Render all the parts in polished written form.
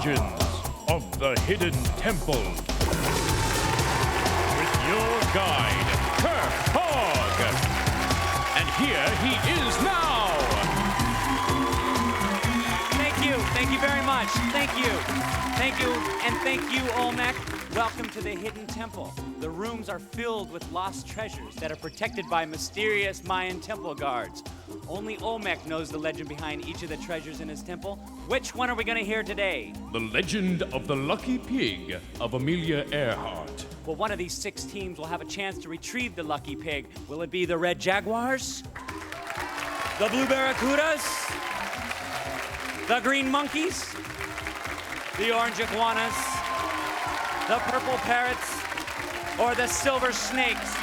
Legends of the Hidden Temple. With your guide, Kirk Hogg. And here he is now. Thank you very much. Thank you, and thank you, Olmec. Welcome to the Hidden Temple. The rooms are filled with lost treasures that are protected by mysterious Mayan temple guards. Only Olmec knows the legend behind each of the treasures in his temple. Which one are we going to hear today? The legend of the lucky pig of Amelia Earhart. Well, one of these 6 teams will have a chance to retrieve the lucky pig. Will it be the red jaguars? The blue barracudas? The green monkeys? The orange iguanas? The purple parrots? Or the silver snakes?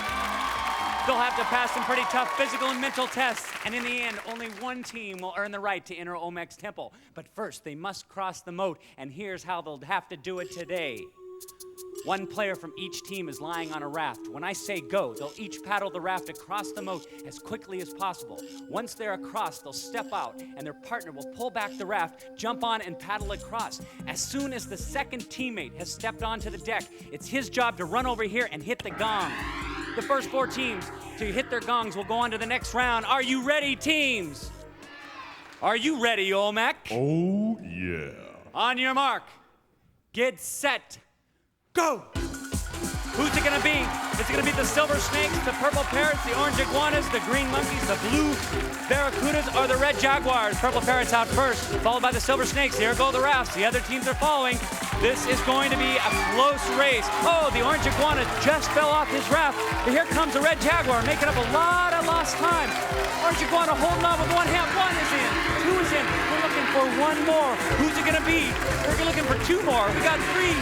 They'll have to pass some pretty tough physical and mental tests, and in the end, only one team will earn the right to enter Olmec's temple. But first, they must cross the moat, and here's how they'll have to do it today. One player from each team is lying on a raft. When I say go, they'll each paddle the raft across the moat as quickly as possible. Once they're across, they'll step out, and their partner will pull back the raft, jump on, and paddle across. As soon as the second teammate has stepped onto the deck, it's his job to run over here and hit the gong. The first 4 teams to hit their gongs will go on to the next round. Are you ready, teams? Are you ready, Olmec? Oh, yeah. On your mark, get set, go! Who's it gonna be? Is it gonna be the silver snakes, the purple parrots, the orange iguanas, the green monkeys, the blue barracudas, or the red jaguars? Purple parrots out first, followed by the silver snakes. Here go the rafts. The other teams are following. This is going to be a close race. Oh, the orange iguana just fell off his raft. But here comes the red jaguar, making up a lot of lost time. Orange iguana holding on with one hand. 1 is in, 2 is in. We're looking for 1 more. Who's it gonna be? We're looking for 2 more. We got 3.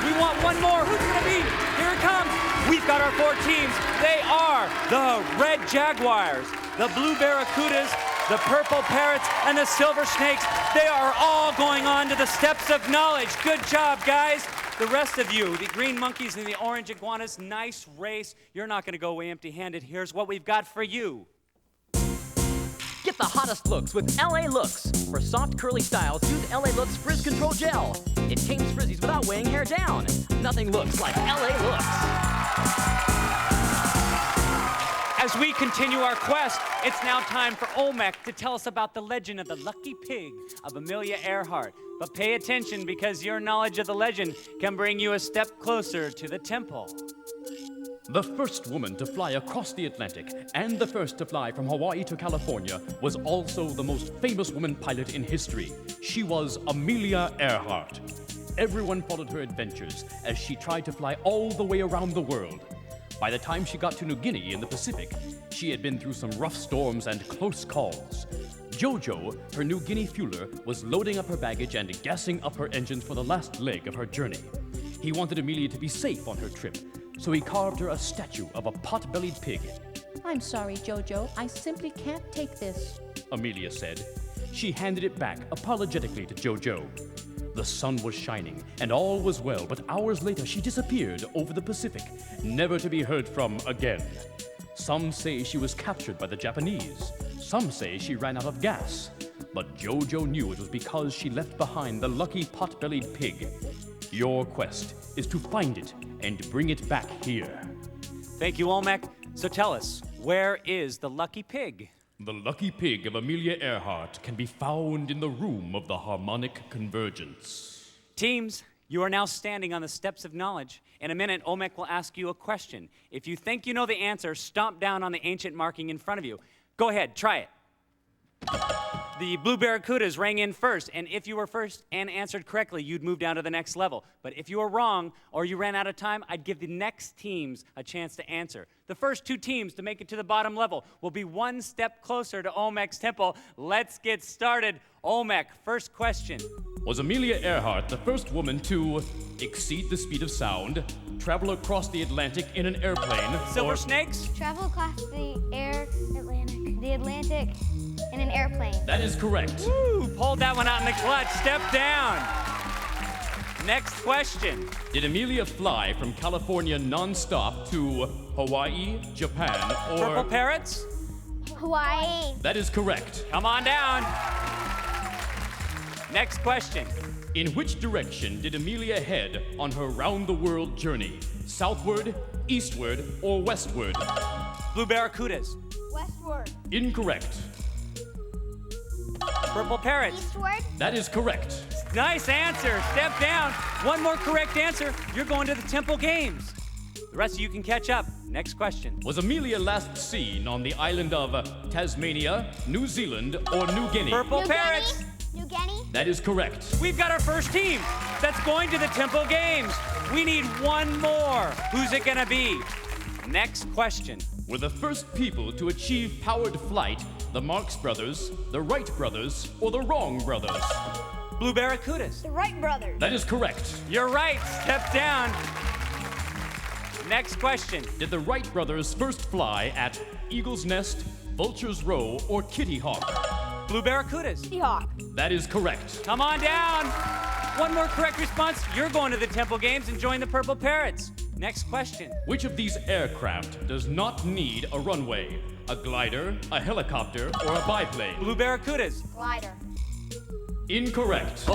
We want 1 more. Who's it gonna be? Here it comes. We've got our 4 teams. They are the red jaguars, the blue barracudas, the purple parrots, and the silver snakes. They are all going on to the steps of knowledge. Good job, guys. The rest of you, the green monkeys and the orange iguanas, nice race. You're not gonna go away empty-handed. Here's what we've got for you. Get the hottest looks with LA Looks. For soft, curly styles, use LA Looks Frizz Control Gel. It tames frizzies without weighing hair down. Nothing looks like LA Looks. As we continue our quest, it's now time for Olmec to tell us about the legend of the lucky pig of Amelia Earhart. But pay attention, because your knowledge of the legend can bring you a step closer to the temple. The first woman to fly across the Atlantic and the first to fly from Hawaii to California was also the most famous woman pilot in history. She was Amelia Earhart. Everyone followed her adventures as she tried to fly all the way around the world. By the time she got to New Guinea in the Pacific, she had been through some rough storms and close calls. Jojo, her New Guinea fueler, was loading up her baggage and gassing up her engines for the last leg of her journey. He wanted Amelia to be safe on her trip, so he carved her a statue of a pot-bellied pig. I'm sorry, Jojo. I simply can't take this, Amelia said. She handed it back apologetically to Jojo. The sun was shining, and all was well, but hours later she disappeared over the Pacific, never to be heard from again. Some say she was captured by the Japanese. Some say she ran out of gas. But Jojo knew it was because she left behind the lucky pot-bellied pig. Your quest is to find it and bring it back here. Thank you, Olmec. So tell us, where is the lucky pig? The lucky pig of Amelia Earhart can be found in the room of the harmonic convergence. Teams, you are now standing on the steps of knowledge. In a minute, Olmec will ask you a question. If you think you know the answer, stomp down on the ancient marking in front of you. Go ahead, try it. The blue barracudas rang in first, and if you were first and answered correctly, you'd move down to the next level. But if you were wrong or you ran out of time, I'd give the next teams a chance to answer. The first 2 teams to make it to the bottom level will be 1 step closer to Olmec's temple. Let's get started. Olmec, first question. Was Amelia Earhart the first woman to exceed the speed of sound, travel across the Atlantic in an airplane, Silver or snakes? Travel across the Atlantic in an airplane. That is correct. Woo, pulled that one out in the clutch. Step down. Next question. Did Amelia fly from California non-stop to Hawaii, Japan, or... Purple parrots? Hawaii. That is correct. Come on down. Next question. In which direction did Amelia head on her round-the-world journey? Southward, eastward, or westward? Blue Barracudas. Westward. Incorrect. Purple Parrots. Eastward. That is correct. Nice answer. Step down. One more correct answer. You're going to the Temple Games. The rest of you can catch up. Next question. Was Amelia last seen on the island of Tasmania, New Zealand, or New Guinea? Purple New Parrots. Guinea. New Guinea. That is correct. We've got our first team that's going to the Temple Games. We need one more. Who's it gonna be? Next question. Were the first people to achieve powered flight the Marx Brothers, the Wright Brothers, or the Wrong Brothers? Blue Barracudas. The Wright brothers. That is correct. You're right. Step down. Next question. Did the Wright brothers first fly at Eagle's Nest, Vulture's Row, or Kitty Hawk? Blue Barracudas. Seahawk. That is correct. Come on down. One more correct response. You're going to the Temple Games and join the Purple Parrots. Next question. Which of these aircraft does not need a runway? A glider, a helicopter, or a biplane? Blue Barracudas. Glider. Incorrect.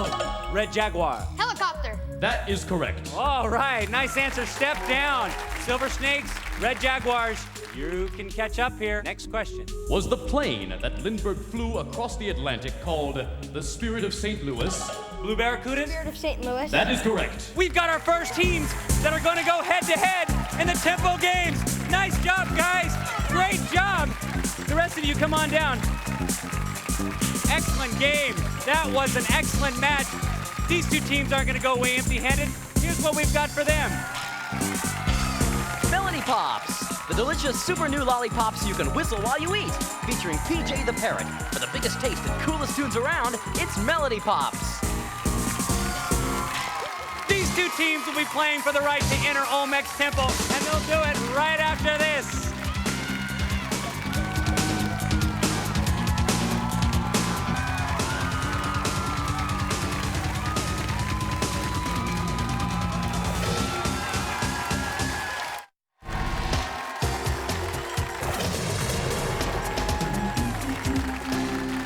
Red Jaguar. Helicopter. That is correct. All right, nice answer. Step down. Silver Snakes, Red Jaguars. You can catch up here. Next question. Was the plane that Lindbergh flew across the Atlantic called the Spirit of St. Louis? Blue Barracudas. Spirit of St. Louis. That is correct. We've got our first teams that are going to go head-to-head in the Temple Games. Nice job, guys. Great job. The rest of you, come on down. Excellent game. That was an excellent match. These two teams aren't going to go away empty-handed. Here's what we've got for them. Melody Pops, the delicious super new lollipops you can whistle while you eat. Featuring PJ the Parrot. For the biggest taste and coolest tunes around, it's Melody Pops. These two teams will be playing for the right to enter Olmec's Temple, and they'll do it right after this.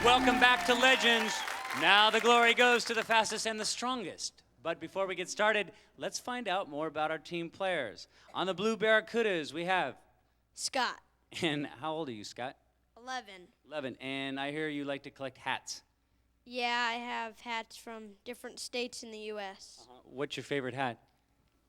Welcome back to Legends. Now the glory goes to the fastest and the strongest. But before we get started, let's find out more about our team players. On the Blue Barracudas, we have... Scott, And how old are you, Scott? 11. 11. And I hear you like to collect hats. Yeah, I have hats from different states in the U.S. What's your favorite hat?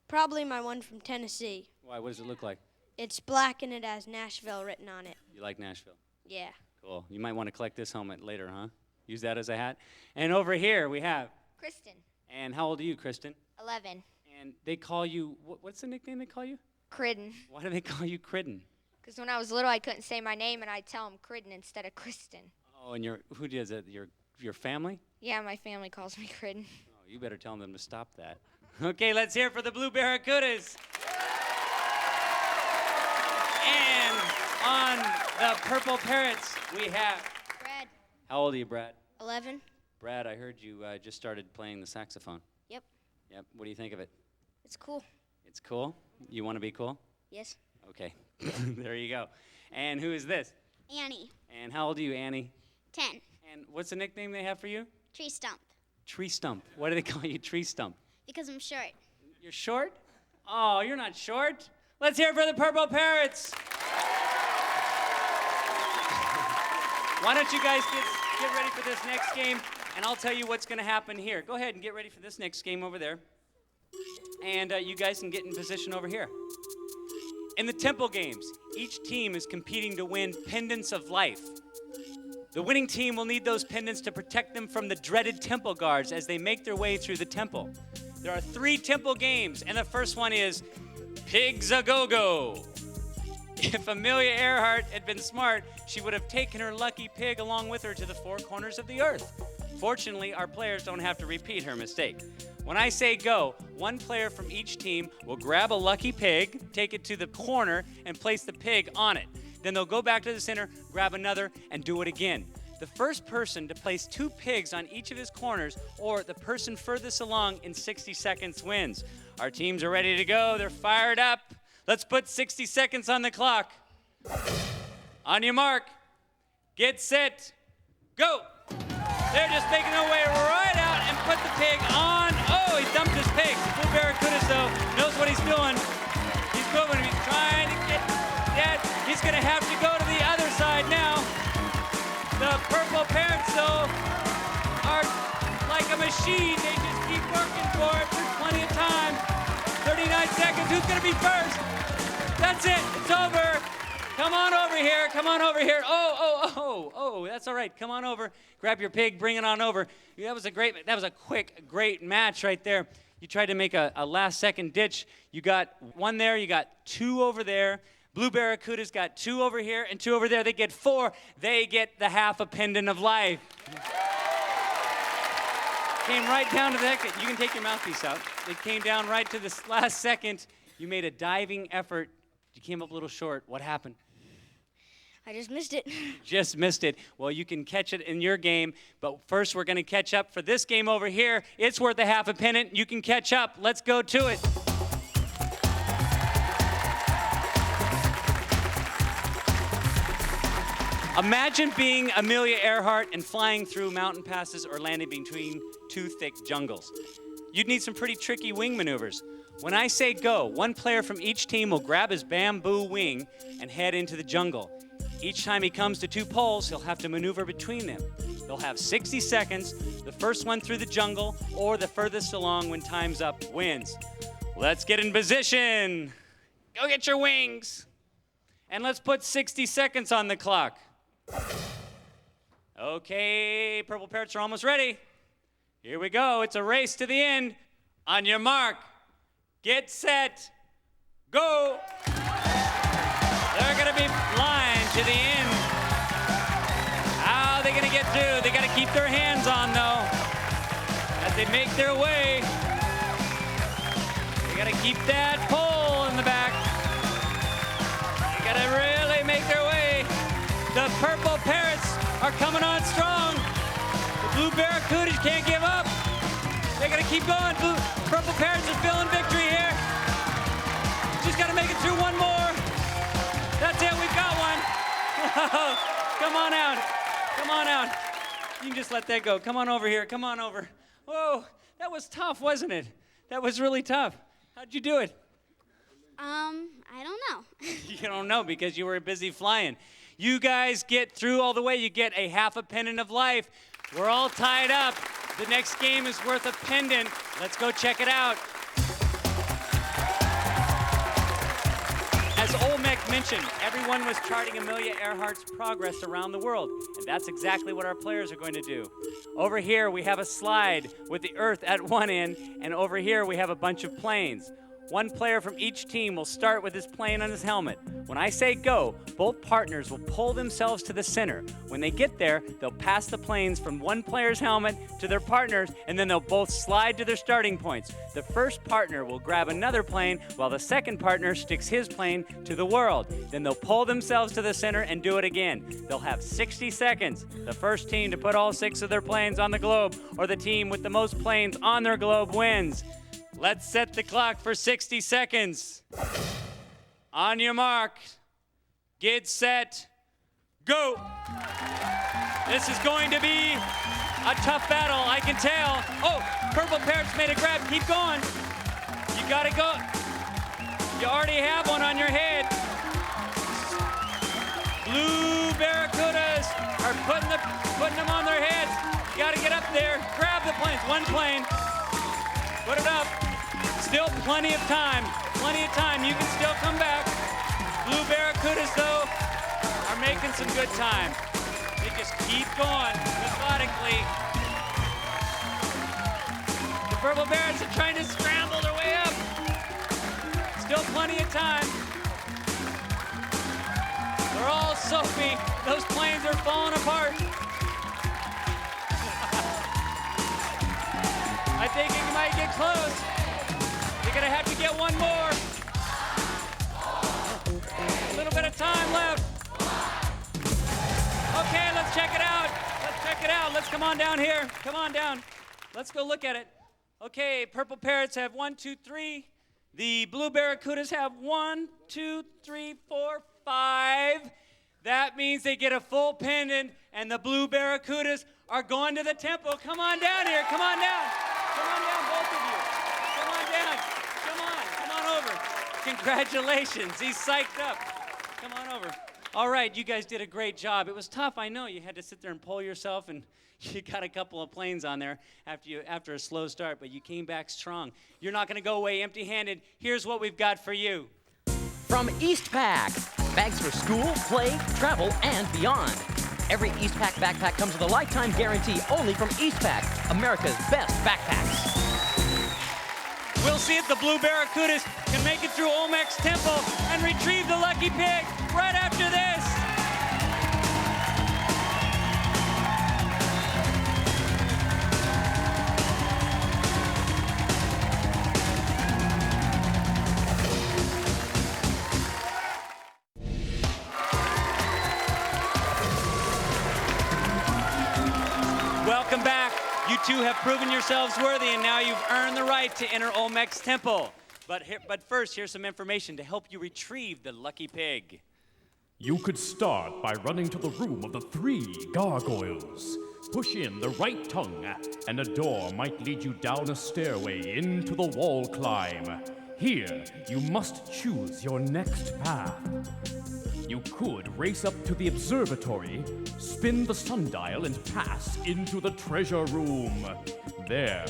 Probably my one from Tennessee. Why? What does it look like? It's black and it has Nashville written on it. You like Nashville? Yeah. Cool. You might want to collect this helmet later, huh? Use that as a hat. And over here we have... Kristen. And how old are you, Kristen? 11. And they call you... What's the nickname they call you? Criden. Why do they call you Criden? Because when I was little, I couldn't say my name, and I'd tell them Criden instead of Kristen. Oh, and who does it? Your family? Yeah, my family calls me Criden. Oh, you better tell them to stop that. Okay, let's hear it for the Blue Barracudas. And on the Purple Parrots, we have... Brad. How old are you, Brad? 11. Brad, I heard you just started playing the saxophone. Yep. Yep. What do you think of it? It's cool. It's cool? You want to be cool? Yes. Okay. There you go. And who is this? Annie. And how old are you, Annie? 10. And what's the nickname they have for you? Tree stump. Tree Stump. Why do they call you Tree Stump? Because I'm short. You're short? Oh, you're not short. Let's hear it for the Purple Parrots. Why don't you guys get ready for this next game, and I'll tell you what's going to happen here. Go ahead and get ready for this next game over there. And you guys can get in position over here. In the Temple Games, each team is competing to win pendants of life. The winning team will need those pendants to protect them from the dreaded temple guards as they make their way through the temple. There are 3 Temple Games, and the first one is Pigs A Go-Go. If Amelia Earhart had been smart, she would have taken her lucky pig along with her to the 4 corners of the earth. Fortunately, our players don't have to repeat her mistake. When I say go, one player from each team will grab a lucky pig, take it to the corner, and place the pig on it. Then they'll go back to the center, grab another, and do it again. The first person to place 2 pigs on each of his corners, or the person furthest along in 60 seconds wins. Our teams are ready to go. They're fired up. Let's put 60 seconds on the clock. On your mark, get set, go. They're just making their way right out and put the pig on. Oh, he dumped his pig. Blue Barracudas, though, knows what he's doing. He's moving. He's trying to get that. He's going to have to go to the other side now. The purple parrots, though, are like a machine. They just keep working for it. There's plenty of time. 39 seconds. Who's going to be first? That's it. It's over. Come on over here. Come on over here. Oh, that's all right. Come on over. Grab your pig. Bring it on over. That was a quick, great match right there. You tried to make a last-second ditch. You got one there. You got two over there. Blue Barracudas got two over here and two over there. They get four. They get the half a pendant of life. Came right down to the exit. You can take your mouthpiece out. It came down right to this last second. You made a diving effort. You came up a little short. What happened? I just missed it. Just missed it. Well, you can catch it in your game, but first we're going to catch up for this game over here. It's worth a half a pennant. You can catch up. Let's go to it. Imagine being Amelia Earhart and flying through mountain passes or landing between two thick jungles. You'd need some pretty tricky wing maneuvers. When I say go, one player from each team will grab his bamboo wing and head into the jungle. Each time he comes to two poles, he'll have to maneuver between them. They'll have 60 seconds. The first one through the jungle or the furthest along when time's up wins. Let's get in position. Go get your wings. And let's put 60 seconds on the clock. Okay, purple parrots are almost ready. Here we go. It's a race to the end. On your mark, get set, go. They're going to be flying to the end. How are they going to get through? They got to keep their hands on, though, as they make their way. They got to keep that pole in the back. They got to really make their way. The purple parrots are coming on strong. The blue barracudas can't give up. They got to keep going. Purple parrots are feeling victory here. Just got to make it through one more. That's it. We've got one. Come on out. Come on out. You can just let that go. Come on over here. Come on over. Whoa, that was tough, wasn't it? That was really tough. How'd you do it? I don't know. You don't know because you were busy flying. You guys get through all the way. You get a half a pendant of life. We're all tied up. The next game is worth a pendant. Let's go check it out. As Olmec mentioned, everyone was charting Amelia Earhart's progress around the world, and that's exactly what our players are going to do. Over here, we have a slide with the Earth at one end, and over here, we have a bunch of planes. One player from each team will start with his plane on his helmet. When I say go, both partners will pull themselves to the center. When they get there, they'll pass the planes from one player's helmet to their partners, and then they'll both slide to their starting points. The first partner will grab another plane, while the second partner sticks his plane to the world. Then they'll pull themselves to the center and do it again. They'll have 60 seconds. The first team to put all 6 of their planes on the globe, or the team with the most planes on their globe wins. Let's set the clock for 60 seconds. On your mark, get set, go. This is going to be a tough battle, I can tell. Oh, purple parrots made a grab. Keep going. You gotta go. You already have one on your head. Blue barracudas are putting them on their heads. You gotta get up there. Grab the planes. One plane. Put it up. Still plenty of time. Plenty of time. You can still come back. Blue barracudas, though, are making some good time. They just keep going methodically. The purple parrots are trying to scramble their way up. Still plenty of time. They're all soapy. Those planes are falling apart. I think it might get close. You're gonna have to get one more. A little bit of time left. Okay, let's check it out. Let's check it out. Let's come on down here. Come on down. Let's go look at it. Okay, purple parrots have 1, 2, 3. The blue barracudas have 1, 2, 3, 4, 5. That means they get a full pendant, and the blue barracudas are going to the temple. Come on down here. Come on down. Come on down, both of you. Come on down. Come on over. Congratulations. He's psyched up. Come on over. All right, you guys did a great job. It was tough, I know. You had to sit there and pull yourself, and you got a couple of planes on there after a slow start, but you came back strong. You're not going to go away empty-handed. Here's what we've got for you. From Eastpak, bags for school, play, travel, and beyond. Every Eastpak backpack comes with a lifetime guarantee only from Eastpak, America's best backpacks. We'll see if the Blue Barracudas can make it through Olmec's temple and retrieve the Lucky Pig right after this. Welcome back. You two have proven yourselves worthy, and now you've earned the right to enter Olmec's temple. But first, here's some information to help you retrieve the Lucky Pig. You could start by running to the room of the 3 gargoyles. Push in the right tongue, and a door might lead you down a stairway into the wall climb. Here, you must choose your next path. You could race up to the observatory, spin the sundial, and pass into the treasure room. There,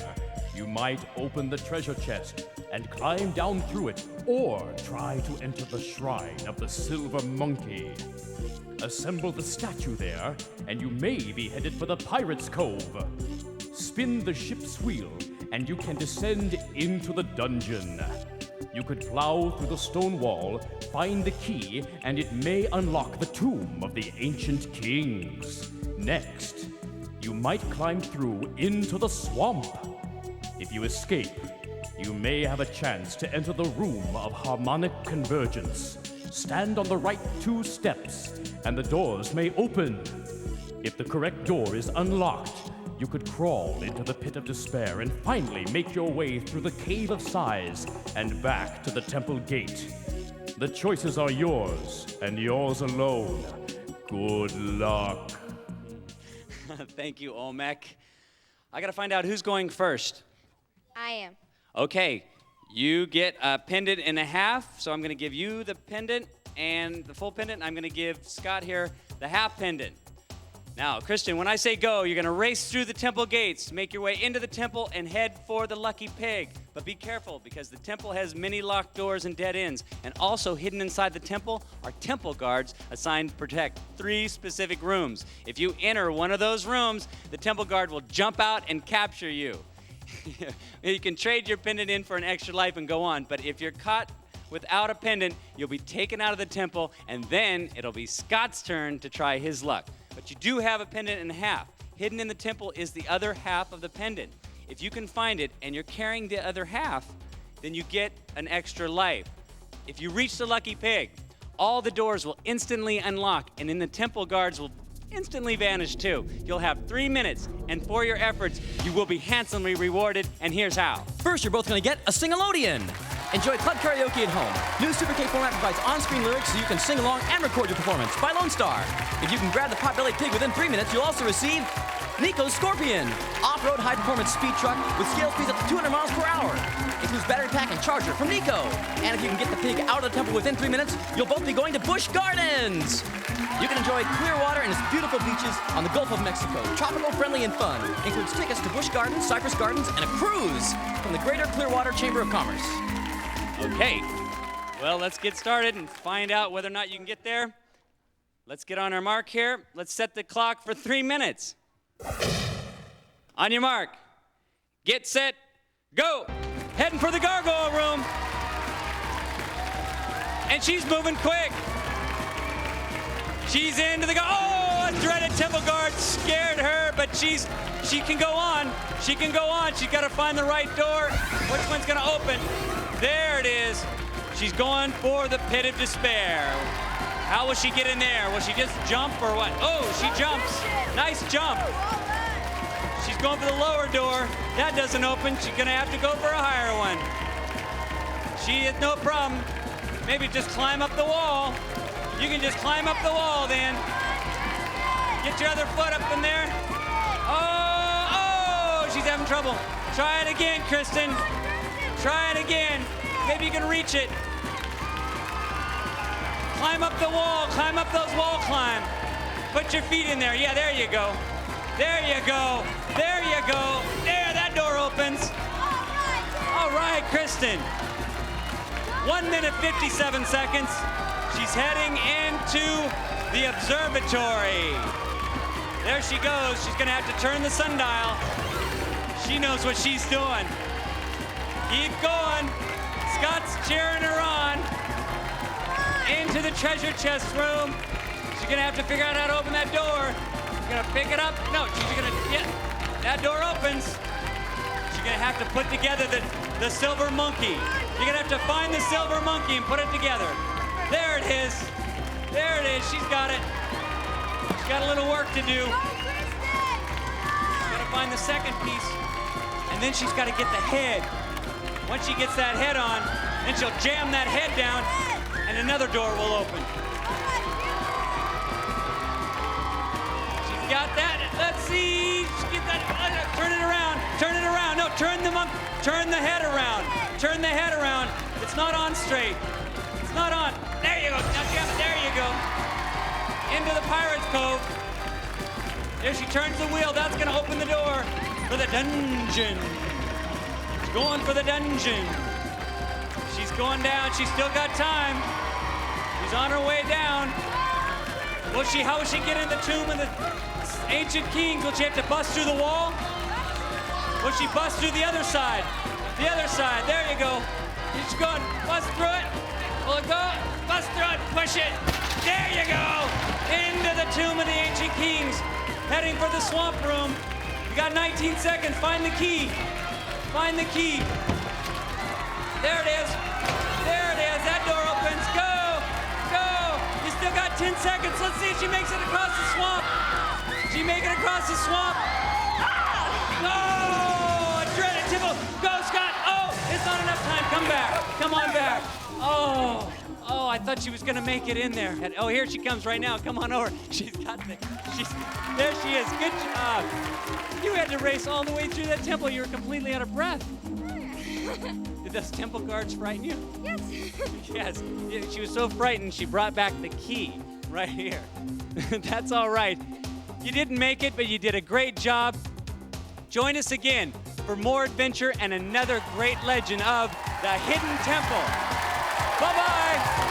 you might open the treasure chest and climb down through it, or try to enter the shrine of the Silver Monkey. Assemble the statue there, and you may be headed for the Pirate's Cove. Spin the ship's wheel, and you can descend into the dungeon. You could plow through the stone wall, find the key, and it may unlock the tomb of the ancient kings. Next, you might climb through into the swamp. If you escape, you may have a chance to enter the room of harmonic convergence. Stand on the right 2 steps, and the doors may open. If the correct door is unlocked, you could crawl into the pit of despair and finally make your way through the cave of sighs and back to the temple gate. The choices are yours, and yours alone. Good luck. Thank you, Olmec. I gotta find out who's going first. I am. Okay, you get a pendant and a half, so I'm gonna give you the pendant and the full pendant. I'm gonna give Scott here the half pendant. Now, Christian, when I say go, you're gonna race through the temple gates, make your way into the temple, and head for the Lucky Pig. But be careful, because the temple has many locked doors and dead ends. And also hidden inside the temple are temple guards assigned to protect 3 specific rooms. If you enter one of those rooms, the temple guard will jump out and capture you. You can trade your pendant in for an extra life and go on, but if you're caught without a pendant, you'll be taken out of the temple, and then it'll be Scott's turn to try his luck. But you do have a pendant and a half. Hidden in the temple is the other half of the pendant. If you can find it and you're carrying the other half, then you get an extra life. If you reach the Lucky Pig, all the doors will instantly unlock, and then the temple guards will instantly vanish too. You'll have 3 minutes, and for your efforts, you will be handsomely rewarded, and here's how. First, you're both going to get a sing-a-lodeon. Enjoy club karaoke at home. New Super K format provides on-screen lyrics so you can sing along and record your performance by Lone Star. If you can grab the pot-bellied pig within 3 minutes, you'll also receive Nico's Scorpion, off-road high-performance speed truck with scale speeds up to 200 miles per hour. Includes battery pack and charger from Nico. And if you can get the pig out of the temple within 3 minutes, you'll both be going to Busch Gardens. You can enjoy clear water and its beautiful beaches on the Gulf of Mexico. Tropical, friendly, and fun. Includes tickets to Busch Gardens, Cypress Gardens, and a cruise from the Greater Clearwater Chamber of Commerce. Okay, well, let's get started and find out whether or not you can get there. Let's get on our mark here. Let's set the clock for 3 minutes. On your mark, get set, go. Heading for the gargoyle room. And she's moving quick. She's into the oh, a dreaded temple guard scared her, but she can go on. She can go on. She's got to find the right door. Which one's going to open? There it is. She's going for the pit of despair. How will she get in there? Will she just jump or what? Oh, she jumps. Nice jump. She's going for the lower door. That doesn't open. She's going to have to go for a higher one. She has no problem. Maybe just climb up the wall. You can just climb up the wall then. Get your other foot up in there. having trouble. Try it again, Kristen. Try it again. Maybe you can reach it. Climb up the wall. Climb up those wall climb. Put your feet in there. Yeah, there you go. There you go. There you go. There, that door opens. All right, Kristen. 1 minute, 57 seconds. She's heading into the observatory. There she goes. She's gonna have to turn the sundial. She knows what she's doing. Keep going. Scott's cheering her on. Into the treasure chest room. She's gonna have to figure out how to open that door. She's gonna pick it up. No, she's gonna, yeah, that door opens. She's gonna have to put together the silver monkey. You're gonna have to find the silver monkey and put it together. There it is. There it is. She's got it. She's got a little work to do. She's gotta find the second piece. And then she's gotta get the head. Once she gets that head on, then she'll jam that head down and another door will open. She's got that. Let's see. Get that. Turn it around. Turn it around. No, turn the head around. Turn the head around. It's not on straight. It's not on. There you go. Now jam it. There you go. Into the Pirate's Cove. There she turns the wheel. That's going to open the door for the dungeon. She's going for the dungeon. She's going down. She's still got time. She's on her way down. How will she get in the tomb of the ancient kings? Will she have to bust through the wall? Will she bust through the other side? The other side. There you go. She's going. Bust through it. Will it go? Bust through it. Push it. There you go. Into the tomb of the ancient kings. Heading for the swamp room. You got 19 seconds. Find the key. Find the key. There it is. There it is. That door opens. Go. Go. You still got 10 seconds. Let's see if she makes it across the swamp. She make it across the swamp. Oh, a dreaded tipple. Go, Scott. Oh, it's not enough time. Come back. Come on back. Oh, I thought she was going to make it in there. And, oh, here she comes right now. Come on over. She's got the, there she is. Good job. You had to race all the way through that temple. You were completely out of breath. Did those temple guards frighten you? Yes. Yes. She was so frightened, she brought back the key right here. That's all right. You didn't make it, but you did a great job. Join us again for more adventure and another great legend of the Hidden Temple. Bye-bye.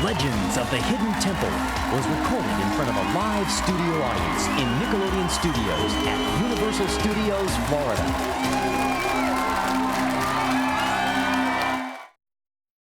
Legends of the Hidden Temple was recorded in front of a live studio audience in Nickelodeon Studios at Universal Studios, Florida.